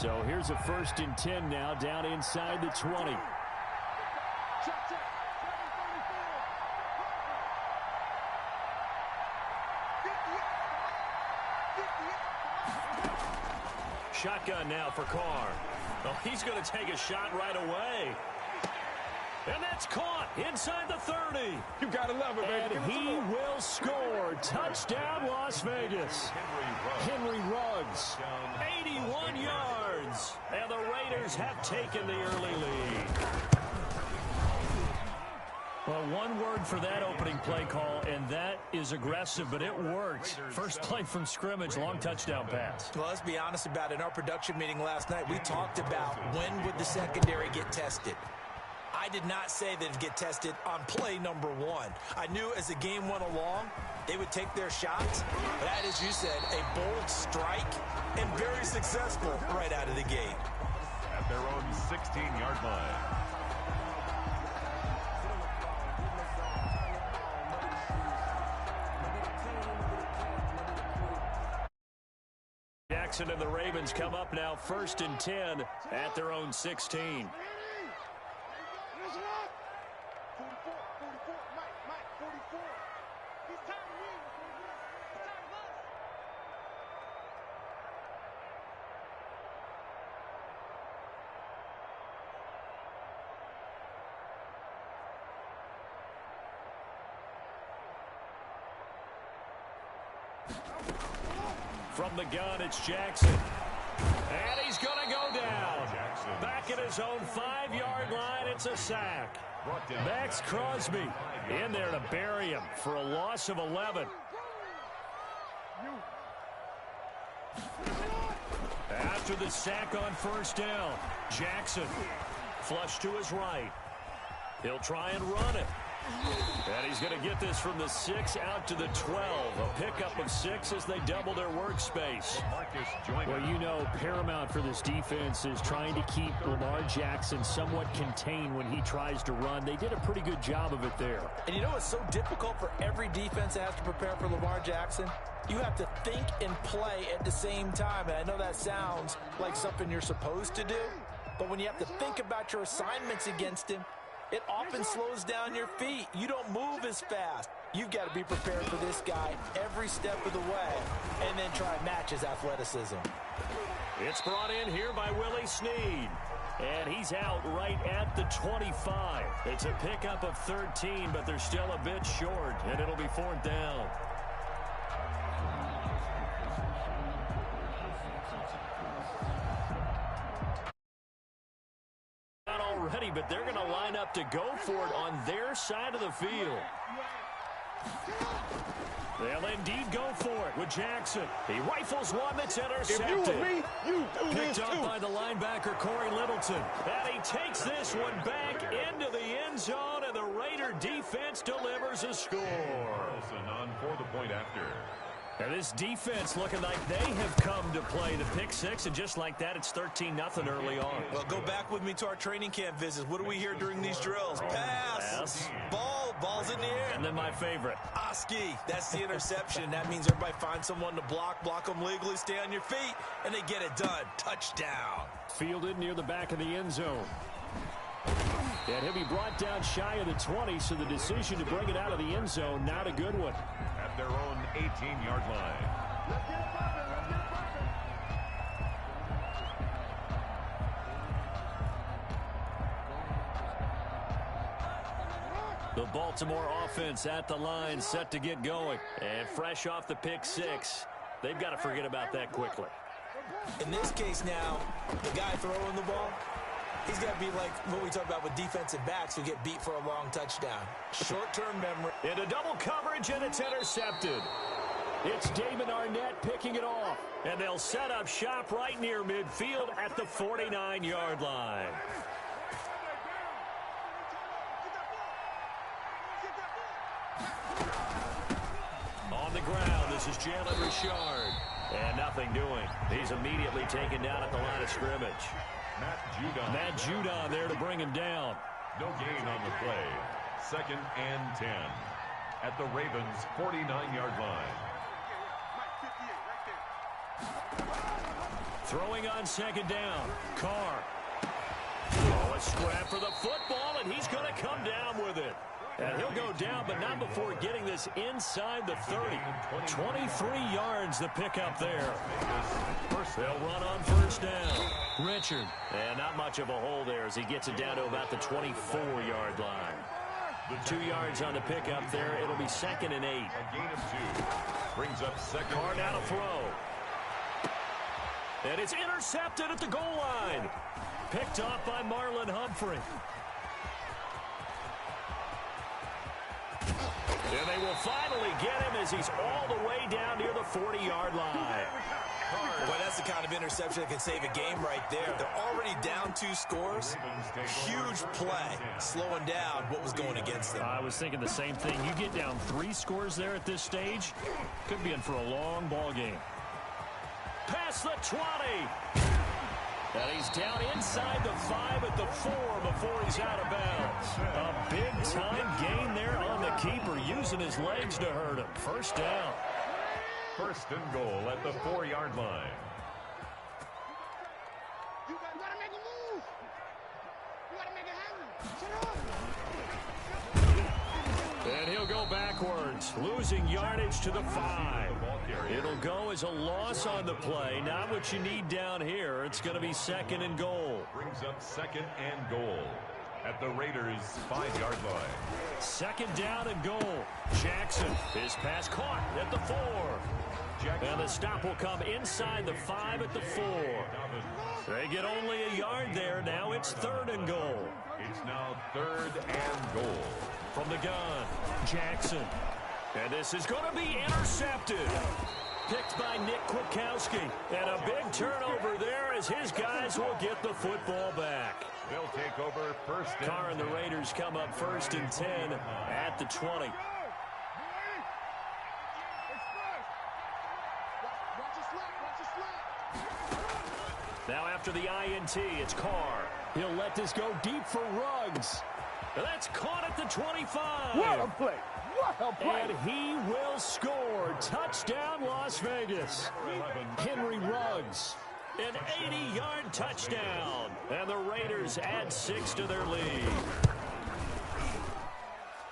So here's a 1st and 10 now, down inside the 20. Shotgun now for Carr. Oh, he's going to take a shot right away. And that's caught inside the 30. You got to love it, baby. And he will score. Touchdown, Las Vegas. Henry Ruggs. 81 yards. And the Raiders have taken the early lead. Well, one word for that opening play call, and that is aggressive, but it worked. First play from scrimmage, long touchdown pass. Well, let's be honest about it. In our production meeting last night, we talked about when would the secondary get tested. I did not say they'd get tested on play number 1. I knew as the game went along, they would take their shots. That, as you said, a bold strike and very successful right out of the gate. At their own 16-yard line. Jackson and the Ravens come up now 1st and 10 at their own 16. From the gun, it's Jackson. And he's going to go down. Back at his own 5-yard line, it's a sack. Max Crosby in there to bury him for a loss of 11. After the sack on 1st down, Jackson flush to his right. He'll try and run it. And he's going to get this from the 6 out to the 12. A pickup of 6 as they double their workspace. Well, you know, paramount for this defense is trying to keep Lamar Jackson somewhat contained when he tries to run. They did a pretty good job of it there. And you know it's so difficult for every defense that has to prepare for Lamar Jackson? You have to think and play at the same time. And I know that sounds like something you're supposed to do. But when you have to think about your assignments against him, it often slows down your feet. You don't move as fast. You've got to be prepared for this guy every step of the way and then try and match his athleticism. It's brought in here by Willie Snead. And he's out right at the 25. It's a pickup of 13, but they're still a bit short, and it'll be 4th down. Already, but they're going to line up to go for it on their side of the field. They'll indeed go for it with Jackson. He rifles one that's intercepted. If you were me, you do Picked this up too. by the linebacker, Corey Littleton. And he takes this one back into the end zone, and the Raider defense delivers a score. Carlson on for the point after. And this defense looking like they have come to play. The pick 6, and just like that, it's 13-0 early on. Well, go back with me to our training camp visits. What do we hear during these drills? Pass. Ball's in the air. And then my favorite. Oski, that's the interception. That means everybody finds someone to block them legally, stay on your feet, and they get it done. Touchdown. Fielded near the back of the end zone. And he'll be brought down shy of the 20, so the decision to bring it out of the end zone, not a good one. At their own 18-yard line. The Baltimore offense at the line, set to get going. And fresh off the pick 6, they've got to forget about that quickly. In this case now, the guy throwing the ball, he's got to be like what we talk about with defensive backs who get beat for a long touchdown. Short-term memory. Into double coverage, and it's intercepted. It's Damon Arnett picking it off. And they'll set up shop right near midfield at the 49-yard line. On the ground, this is Jalen Richard. And nothing doing. He's immediately taken down at the line of scrimmage. Matt Judon there to bring him down. No gain on the play. 2nd and 10. At the Ravens' 49-yard line. Throwing on second down. Carr. Oh, a scrap for the football, and he's going to come down with it. And he'll go down, but not before getting this inside the 30. 23 yards the pickup there. They'll run on first down. Richard. And not much of a hole there as he gets it down to about the 24-yard line. 2 yards on the pickup there. It'll be 2nd and 8. A gain of 2. Brings up second. Carr now to throw. And it's intercepted at the goal line. Picked off by Marlon Humphrey. And they will finally get him as he's all the way down near the 40-yard line. Boy, that's the kind of interception that can save a game right there. They're already down 2 scores. Huge play, slowing down what was going against them. I was thinking the same thing. You get down 3 scores there at this stage, could be in for a long ball game. Past the 20. And he's down inside the 5 at the 4 before he's out of bounds. A big-time gain there on the keeper, using his legs to hurt him. First down. First and goal at the 4-yard line. You gotta make a move. You gotta make it happen. Shut up. And he'll go backwards, losing yardage to the 5. It'll go as a loss on the play. Not what you need down here. It's going to be 2nd and goal. Brings up 2nd and goal at the Raiders' 5-yard line. 2nd down and goal. Jackson, his pass caught at the 4. And the stop will come inside the 5 at the 4. They get only a yard there. Now it's 3rd and goal. It's now 3rd and goal. From the gun, Jackson. And this is going to be intercepted. Picked by Nick Kwiatkowski. And a big turnover there as his guys will get the football back. They'll take over first and Carr and the Raiders come up 1st and 10 at the 20. Now after the INT, it's Carr. He'll let this go deep for Ruggs. And that's caught at the 25. What a play. What a play. And he will score. Touchdown, Las Vegas. Henry Ruggs. An 80-yard touchdown. And the Raiders add 6 to their lead.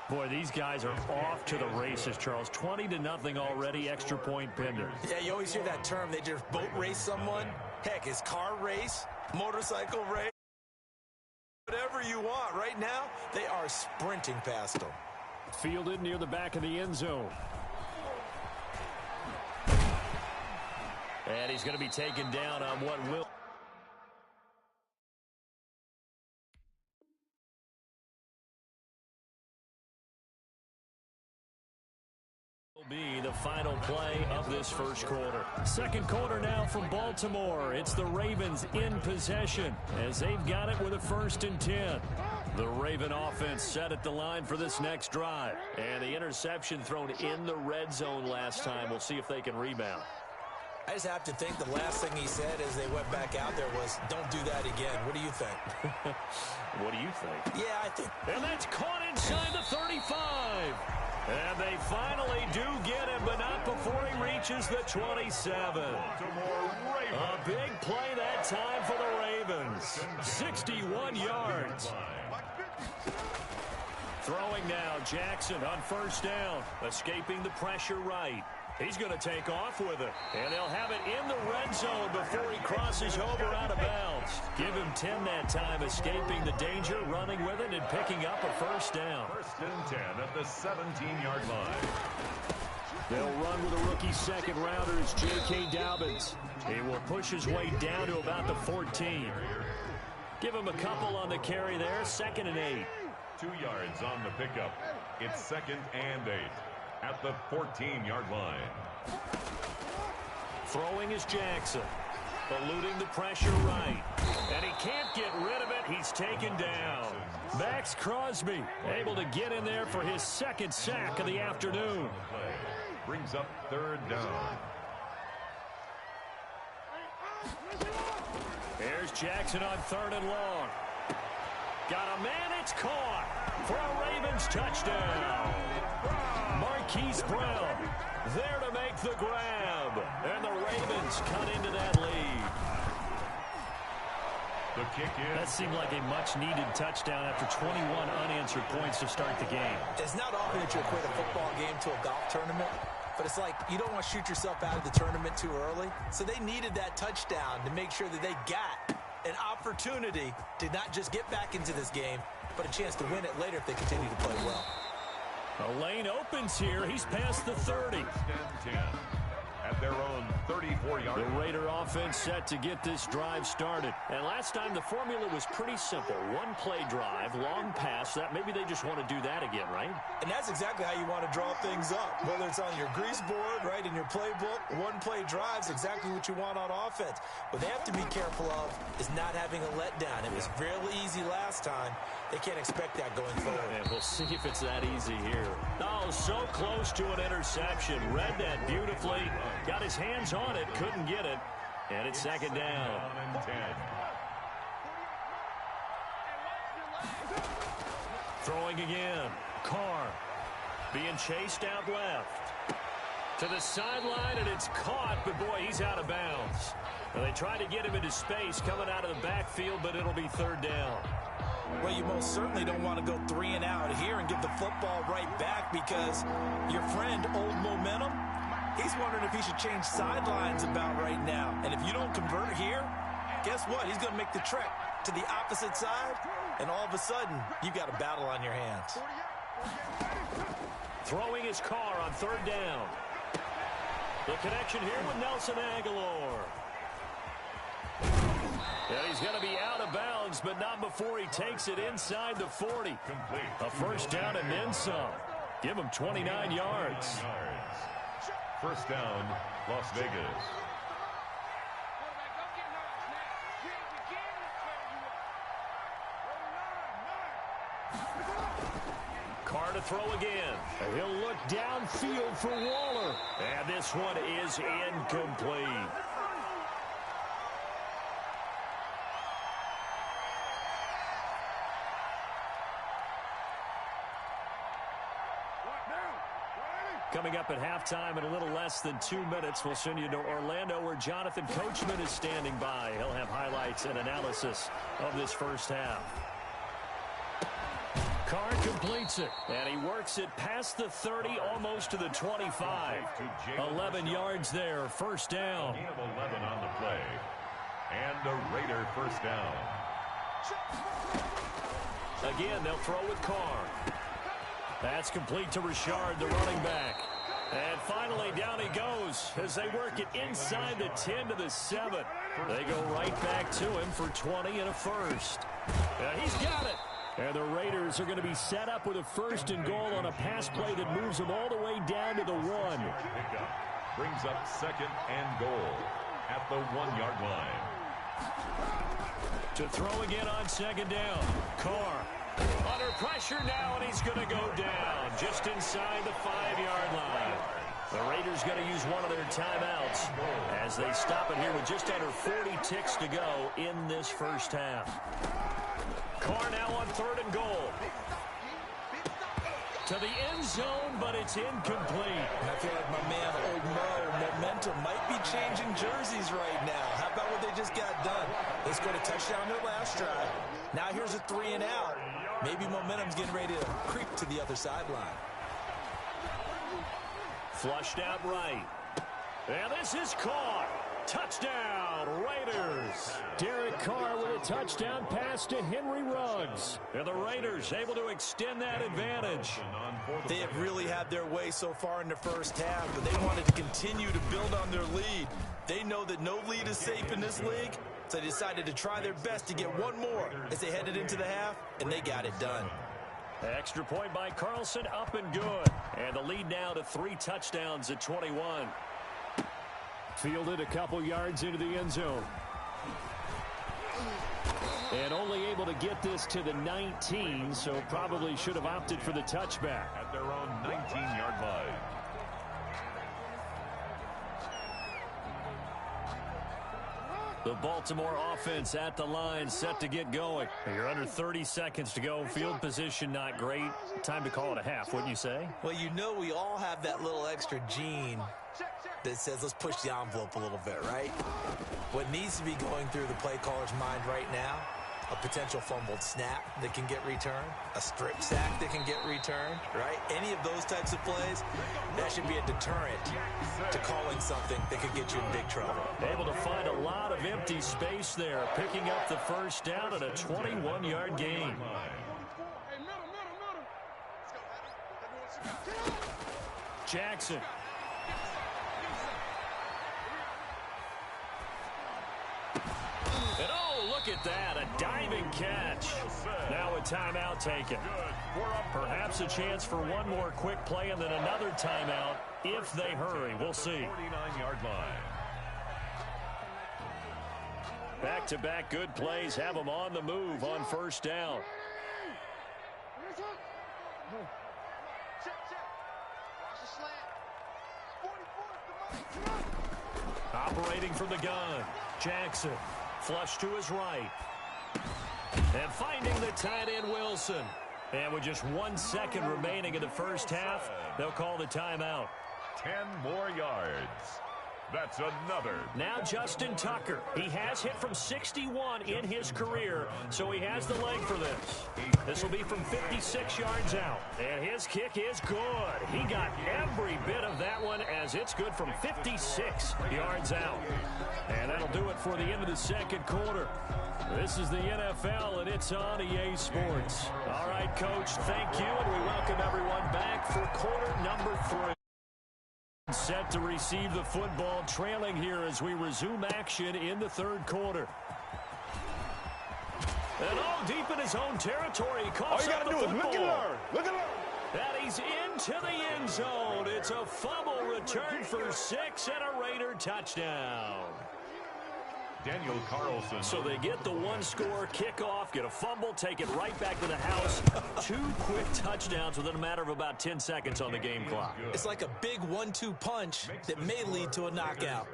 Boy, these guys are off to the races, Charles. 20-0 already, extra point pending. Yeah, you always hear that term. They just boat race someone. Heck, it's car race, motorcycle race, whatever you want. Right now, they are sprinting past them. Fielded near the back of the end zone. And he's going to be taken down on what will be the final play of this first quarter. Second quarter now from Baltimore. It's the Ravens in possession as they've got it with a 1st and 10. The Raven offense set at the line for this next drive. And the interception thrown in the red zone last time. We'll see if they can rebound. I just have to think the last thing he said as they went back out there was, don't do that again. What do you think? What do you think? Yeah, I think. And that's caught inside the 35. And they finally do get him, but not before he reaches the 27. A big play that time for the Ravens. 61 yards. Throwing now, Jackson on first down. Escaping the pressure right. He's going to take off with it. And they'll have it in the red zone before he crosses over out of bounds. Give him 10 that time, escaping the danger, running with it, and picking up a first down. 1st and 10 at the 17-yard line. They'll run with a rookie second rounder. It's J.K. Dobbins. He will push his way down to about the 14. Give him a couple on the carry there. 2nd and 8. 2 yards on the pickup. It's 2nd and 8 at the 14-yard line. Throwing is Jackson. Eluding the pressure right. And he can't get rid of it. He's taken down. Max Crosby able to get in there for his 2nd sack of the afternoon. Brings up 3rd down. Here's Jackson on 3rd and long. Got a man, it's caught for a Ravens touchdown. Marquise Brown there to make the grab. And the Ravens cut into that lead. The kick is. That seemed like a much-needed touchdown after 21 unanswered points to start the game. It's not often that you equate a football game to a golf tournament, but it's like you don't want to shoot yourself out of the tournament too early. So they needed that touchdown to make sure that they got an opportunity to not just get back into this game, but a chance to win it later if they continue to play well. The lane opens here. He's past the 30. 10. At their own 34-yard. The Raider offense set to get this drive started. And last time the formula was pretty simple. One play drive, long pass. That maybe they just want to do that again, right? And that's exactly how you want to draw things up. Whether it's on your grease board, right, in your playbook, one play drives exactly what you want on offense. What they have to be careful of is not having a letdown. It was fairly easy last time. They can't expect that going forward. And we'll see if it's that easy here. Oh, so close to an interception. Read that beautifully. Got his hands on it, couldn't get it. And it's second down. Throwing again. Carr being chased out left. To the sideline, and it's caught, but boy, he's out of bounds. Well, they tried to get him into space coming out of the backfield, but it'll be third down. Well, you most certainly don't want to go 3 and out here and give the football right back because your friend, Old Momentum, he's wondering if he should change sidelines about right now. And if you don't convert here, guess what? He's going to make the trek to the opposite side, and all of a sudden, you've got a battle on your hands. Throwing his car on third down. The connection here with Nelson Aguilar. And he's going to be out of bounds, but not before he takes it inside the 40. A first down and then some. Give him 29 yards. First down, Las Vegas. Carr to throw again. And he'll look downfield for Waller. And this one is incomplete. Coming up at halftime in a little less than 2 minutes, we'll send you to Orlando where Jonathan Coachman is standing by. He'll have highlights and analysis of this first half. Carr completes it, and he works it past the 30, almost to the 25. 11 yards there, first down. Gain of 11 on the play. And a Raider first down. Again, they'll throw with Carr. That's complete to Richard, the running back. And finally, down he goes as they work it inside the 10 to the 7. They go right back to him for 20 and a first. And he's got it. And the Raiders are going to be set up with a first and goal on a pass play that moves them all the way down to the 1. Brings up second and goal at the 1-yard line. To throw again on second down. Carr under pressure now, and he's going to go down just inside the 5-yard line. The Raiders going to use one of their timeouts as they stop it here with just under 40 ticks to go in this first half. Carr now on third and goal. To the end zone, but it's incomplete. I feel like my man, Old Mo, Momentum, might be changing jerseys right now. How about what they just got done? They scored a touchdown their last drive. Now here's a 3 and out. Maybe Momentum's getting ready to creep to the other sideline. Flushed out right. And this is caught. Touchdown, Raiders. Derek Carr with a touchdown pass to Henry Ruggs. And the Raiders able to extend that advantage. They have really had their way so far in the first half, but they wanted to continue to build on their lead. They know that no lead is safe in this league, so they decided to try their best to get one more as they headed into the half, and they got it done. Extra point by Carlson, up and good. And the lead now to 3 touchdowns at 21. Fielded a couple yards into the end zone. And only able to get this to the 19, so probably should have opted for the touchback. At their own 19-yard line. The Baltimore offense at the line, set to get going. You're under 30 seconds to go. Field position not great. Time to call it a half, wouldn't you say? Well, you know we all have that little extra gene that says let's push the envelope a little bit, right? What needs to be going through the play caller's mind right now, a potential fumbled snap that can get returned, a strip sack that can get returned, right? Any of those types of plays, that should be a deterrent to calling something that could get you in big trouble. Able to find a lot of empty space there, picking up the first down at a 21-yard gain. Jackson. And oh, look at that, a diving catch. Now a timeout taken. Perhaps a chance for one more quick play and then another timeout if they hurry. We'll see. 49-yard line. Back-to-back good plays have them on the move on first down. Operating from the gun, Jackson. Flush to his right. And finding the tight end, Wilson. And with just 1 second remaining in the first half, they'll call the timeout. 10 more yards. That's another. Now Justin Tucker. He has hit from 61 in his career, so he has the leg for this. This will be from 56 yards out. And his kick is good. He got every bit of that one as it's good from 56 yards out. And that'll do it for the end of the second quarter. This is the NFL, and it's on EA Sports. All right, Coach, thank you, and we welcome everyone back for quarter number 3. Set to receive the football, trailing here as we resume action in the third quarter. And all deep in his own territory. He coughs up the football. Look and learn. Look and learn. And he's into the end zone. It's a fumble return for 6 and a Raider touchdown. Daniel Carlson. So they get the one-score kickoff, get a fumble, take it right back to the house. 2 quick touchdowns within a matter of about 10 seconds on the game clock. It's like a big 1-2 punch that may lead to a knockout.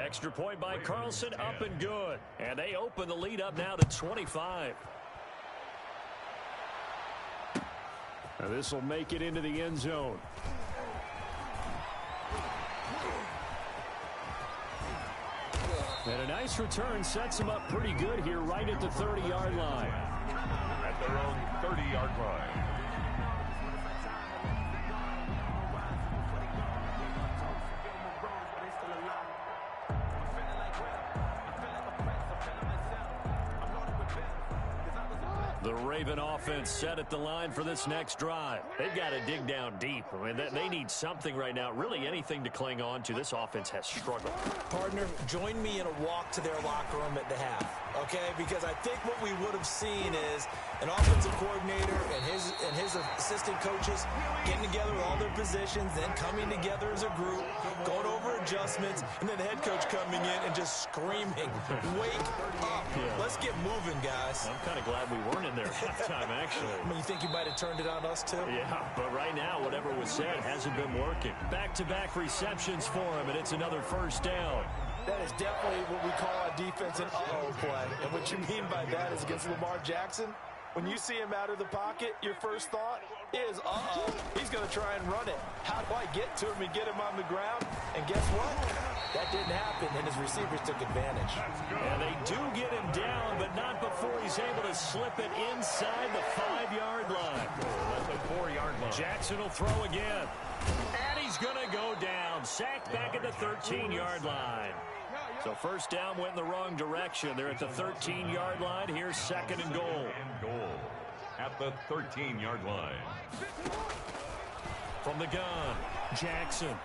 Extra point by Carlson, up and good. And they open the lead up now to 25. Now this will make it into the end zone. And a nice return sets him up pretty good here right at the 30-yard line. At their own 30-yard line. The Raven offense set at the line for this next drive. They've got to dig down deep. I mean, they need something right now, really anything to cling on to. This offense has struggled. Partner, join me in a walk to their locker room at the half, okay? Because I think what we would have seen is an offensive coordinator and his assistant coaches getting together with all their positions, then coming together as a group, going over adjustments, and then the head coach coming in and just screaming, wake up. Yeah. Let's get moving, guys. I'm kind of glad we weren't in there at halftime, actually. I mean, you think you might have turned it on us, too? Yeah, but right now, whatever was said hasn't been working. Back-to-back receptions for him, and it's another first down. That is definitely what we call a defense an uh-oh play. And what you mean by that is against Lamar Jackson, when you see him out of the pocket, your first thought is, uh-oh, he's going to try and run it. How do I get to him and get him on the ground? And guess what? That didn't happen, and his receivers took advantage. And they do get him down, but not before he's able to slip it inside the 5-yard line. That's a 4-yard line. Jackson will throw again. And he's going to go down. Sacked back at the 13-yard line. So first down went in the wrong direction. They're at the 13-yard line. Here's second and goal. At the 13-yard line. From the gun, Jackson.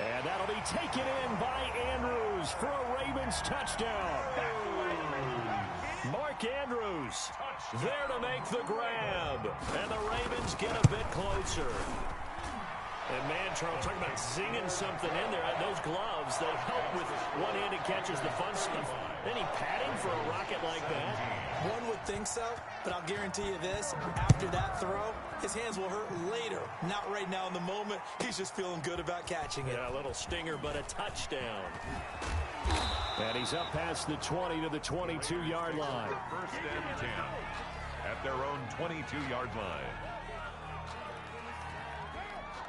And that'll be taken in by Andrews for a Ravens touchdown. Mark Andrews there to make the grab. And the Ravens get a bit closer. And man, Charles, talking about zinging something in there. Those gloves, they help with one-handed catches, the fun stuff. Any padding for a rocket like that? One would think so, but I'll guarantee you this. After that throw, his hands will hurt later. Not right now in the moment. He's just feeling good about catching it. Yeah, a little stinger, but a touchdown. And he's up past the 20 to the 22-yard line. First and 10 at their own 22-yard line.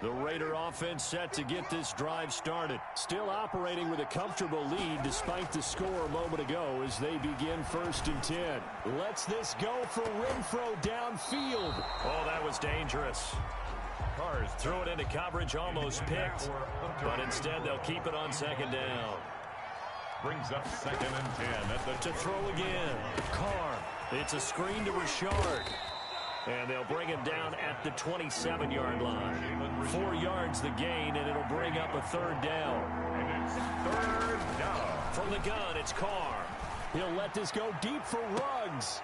The Raider offense set to get this drive started. Still operating with a comfortable lead despite the score a moment ago as they begin 1st and 10. Lets this go for Renfro downfield. Oh, that was dangerous. Cars threw it into coverage, almost picked, but instead they'll keep it on 2nd down. Brings up 2nd and 10 at the to throw again. Carr. It's a screen to Richard. And they'll bring him down at the 27-yard line. 4 yards the gain, and it'll bring up a 3rd down. And it's 3rd down. From the gun, it's Carr. He'll let this go deep for Ruggs.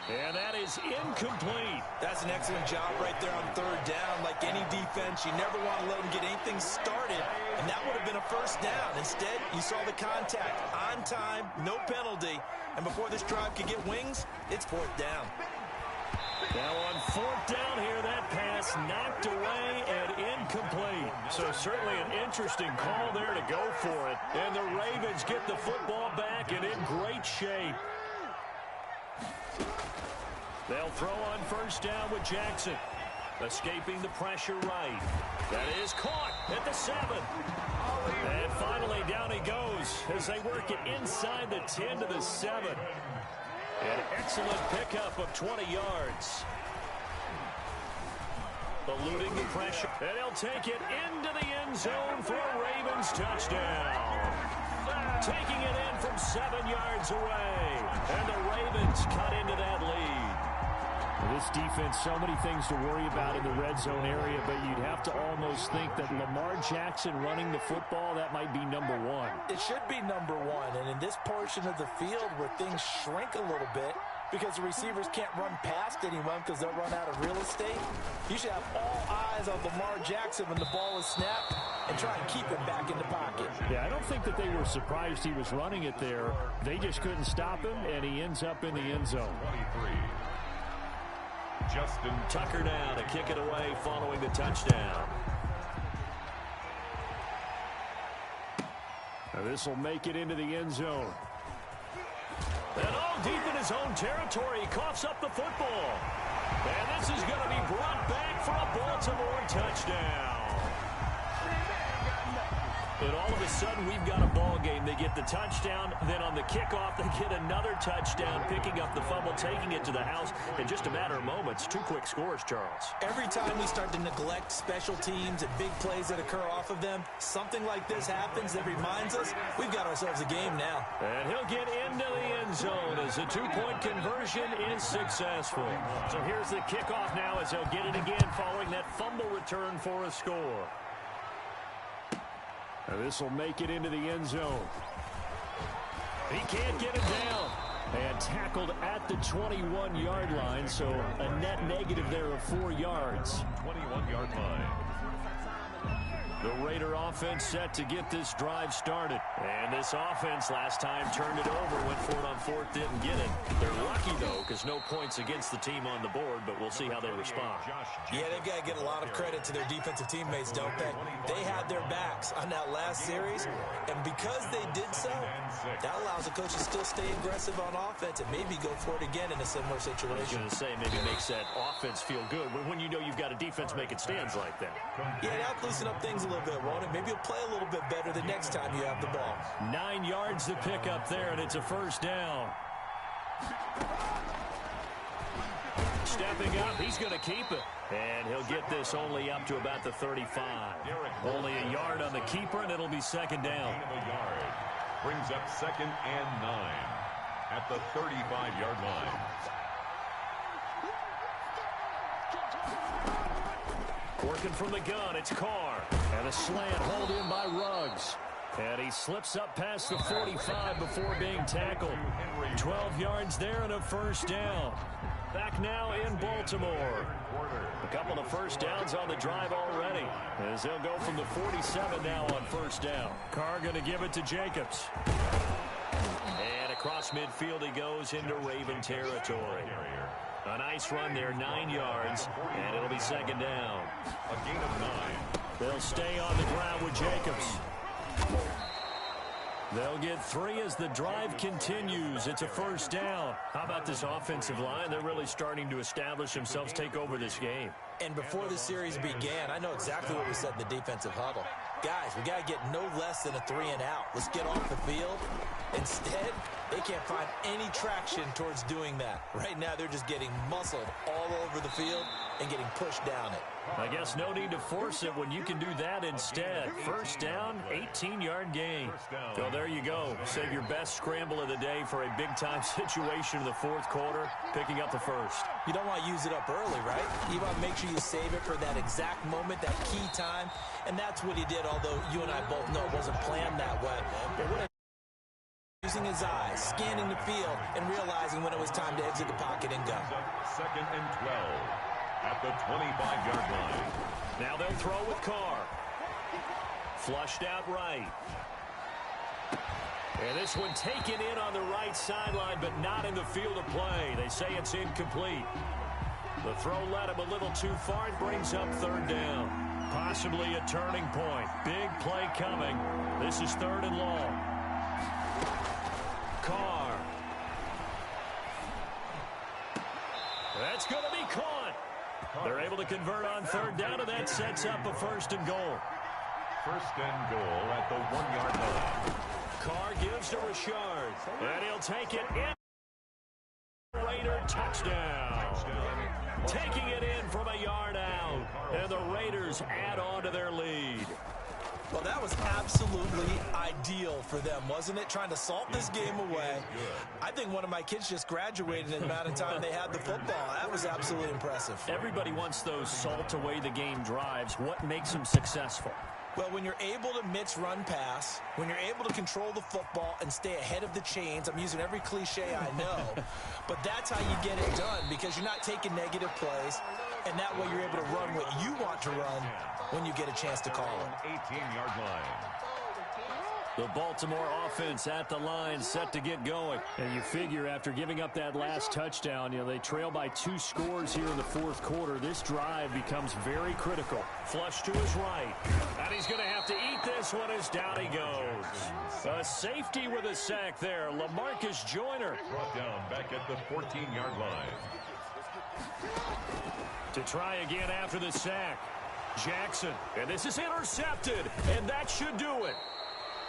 And that is incomplete. That's an excellent job right there on 3rd down. Like any defense, you never want to let them get anything started. And that would have been a 1st down. Instead, you saw the contact on time, no penalty. And before this drive could get wings, it's 4th down. Now on 4th down here, that pass knocked away and incomplete. So certainly an interesting call there to go for it. And the Ravens get the football back and in great shape. They'll throw on 1st down with Jackson. Escaping the pressure right. That is caught at the 7. And finally down he goes as they work it inside the 10 to the 7. An excellent pickup of 20 yards. Eluding the pressure. And he'll take it into the end zone for a Ravens touchdown. Taking it in from 7 yards away. And the Ravens cut into that lead. This defense, so many things to worry about in the red zone area, but you'd have to almost think that Lamar Jackson running the football, that might be number 1. It should be number 1, and in this portion of the field where things shrink a little bit because the receivers can't run past anyone because they'll run out of real estate, you should have all eyes on Lamar Jackson when the ball is snapped and try and keep him back in the pocket. Yeah, I don't think that they were surprised he was running it there. They just couldn't stop him, and he ends up in the end zone. 23. Justin Tucker down to kick it away following the touchdown. Now this will make it into the end zone. And deep in his own territory, he coughs up the football. And this is going to be brought back for a Baltimore touchdown. And all of a sudden, we've got a ball game. They get the touchdown. Then on the kickoff, they get another touchdown, picking up the fumble, taking it to the house in just a matter of moments. 2 quick scores, Charles. Every time we start to neglect special teams and big plays that occur off of them, something like this happens that reminds us we've got ourselves a game now. And he'll get into the end zone as a 2-point conversion is successful. So here's the kickoff now as they'll get it again following that fumble return for a score. This will make it into the end zone. He can't get it down. And tackled at the 21-yard line, so a net negative there of 4 yards. 21-yard line. The Raider offense set to get this drive started. And this offense last time turned it over, went for it on 4th, didn't get it. They're lucky, though, because no points against the team on the board, but we'll see how they respond. Yeah, they've got to get a lot of credit to their defensive teammates, don't they? They had their backs on that last series, and because they did so, that allows the coach to still stay aggressive on offense and maybe go for it again in a similar situation. I was going to say, maybe makes that offense feel good when you know you've got a defense making stands like that. Yeah, that'll loosen up things a little bit, won't it? Maybe you'll play a little bit better the next time you have the ball. 9 yards to pick up there, and it's a 1st down. Stepping up, he's going to keep it. And he'll get this only up to about the 35. Only a yard on the keeper, and it'll be 2nd down. Brings up 2nd and 9 at the 35-yard line. Working from the gun, it's Carr. And a slant hauled in by Ruggs. And he slips up past the 45 before being tackled. 12 yards there and a first down. Back now in Baltimore. A couple of first downs on the drive already, as they'll go from the 47 now on first down. Carr going to give it to Jacobs. And across midfield he goes into Raven territory. A nice run there, 9 yards, and it'll be second down. A gain of 9. They'll stay on the ground with Jacobs. They'll get 3 as the drive continues. It's a first down. How about this offensive line? They're really starting to establish themselves, take over this game. And before the series began, I know exactly what we said in the defensive huddle. Guys, we got to get no less than a 3 and out. Let's get off the field. Instead, they can't find any traction towards doing that. Right now, they're just getting muscled all over the field and getting pushed down it. I guess no need to force it when you can do that instead. First down, 18-yard gain. So there you go. Save your best scramble of the day for a big-time situation in the fourth quarter, picking up the first. You don't want to use it up early, right? You want to make sure you save it for that exact moment, that key time, and that's what he did, although you and I both know it wasn't planned that way. But what using his eyes, scanning the field, and realizing when it was time to exit the pocket and go. Second and 12 at the 25-yard line. Now they'll throw with Carr. Flushed out right. And this one taken in on the right sideline, but not in the field of play. They say it's incomplete. The throw led him a little too far and brings up third down. Possibly a turning point. Big play coming. This is third and long. Carr. That's going to be caught. They're able to convert on third down, and that sets up a first and goal. First and goal at the 1-yard line. Carr gives to Richard, and he'll take it in. Raider touchdown. Taking it in from a yard out, and the Raiders add on to their lead. Well, that was absolutely ideal for them, wasn't it? Trying to salt this game away. I think one of my kids just graduated in the amount of time they had the football. That was absolutely impressive. Everybody wants those salt away the game drives. What makes them successful? Well, when you're able to mix run pass, when you're able to control the football and stay ahead of the chains, I'm using every cliche I know, but that's how you get it done because you're not taking negative plays, and that way you're able to run what you want to run when you get a chance to call it. 18-yard line. The Baltimore offense at the line, set to get going. And you figure after giving up that last touchdown, they trail by 2 scores here in the fourth quarter. This drive becomes very critical. Flush to his right. And he's going to have to eat this one as down he goes. A safety with a sack there. LaMarcus Joyner. Brought down back at the 14-yard line. To try again after the sack. Jackson. And this is intercepted. And that should do it.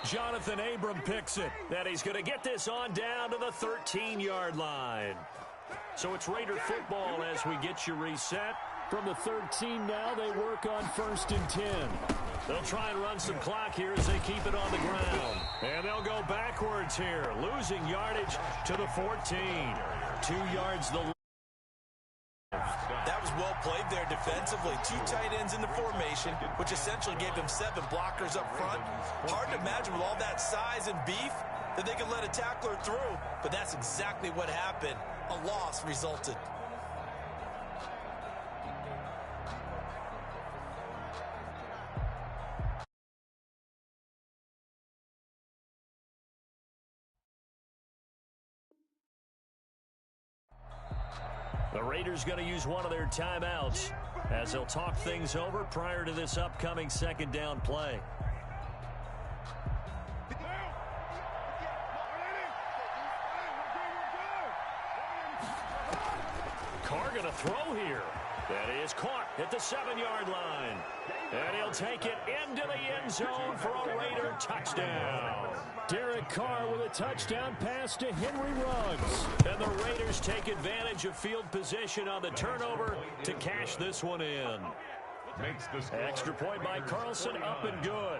Jonathan Abram picks it. That he's going to get this on down to the 13-yard line. So it's Raider football as we get you reset. From the 13 now, they work on first and 10. They'll try and run some clock here as they keep it on the ground. And they'll go backwards here, losing yardage to the 14. 2 yards the That was well played there defensively. 2 tight ends in the formation, which essentially gave them 7 blockers up front. Hard to imagine with all that size and beef that they could let a tackler through, but that's exactly what happened. A loss resulted. The Raiders going to use one of their timeouts as they'll talk things over prior to this upcoming second down play. Carr going to throw here. That is caught at the 7-yard line. And he'll take it into the end zone for a Raider touchdown. Derek Carr with a touchdown pass to Henry Ruggs. And the Raiders take advantage of field position on the turnover to cash this one in. Makes the extra point by Carlson, up and good.